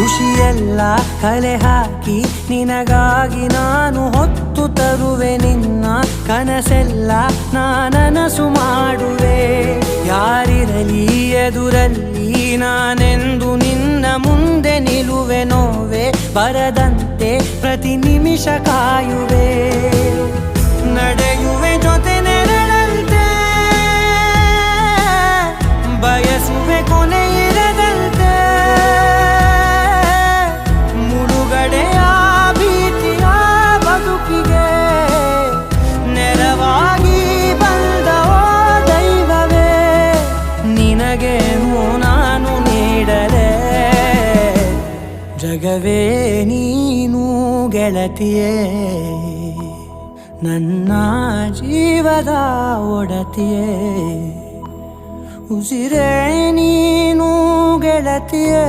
ಖುಷಿಯೆಲ್ಲ ಕಲೆ ಹಾಕಿ ನಿನಗಾಗಿ ನಾನು ಹೊತ್ತು ತರುವೆ ನಿನ್ನ ಕನಸೆಲ್ಲ ನಾನನಸು ಮಾಡುವೆ ಯಾರಿರಲಿ ಎದುರಲ್ಲಿ ನಾನೆಂದು ನಿನ್ನ ಮುಂದೆ ನಿಲ್ಲುವೆ ನೋವೆ ಬರದಂತೆ ಪ್ರತಿ ನಿಮಿಷ ಕಾಯುವೆ ನಡೆಯುವೆ ಜೊತೆ ನೆರಳಂತೆ ಬಯಸುವೆ ಕೊನೆ ಇರದಂತೆ ಮುಳುಗಡೆಯ ಭೀತಿಯ ಬದುಕಿಗೆ ನೆರವಾಗಿ ಬಂದವೋ ದೈವವೇ ನಿನಗೇನು ನಾನು ನೀಡಲೆ ಜಗವೇ ನೀನು ಗೆಳತಿಯೇ ನನ್ನ ಜೀವದ ಒಡತಿಯೇ ಉಸಿರೇ ನೀನು ಗೆಳತಿಯೇ.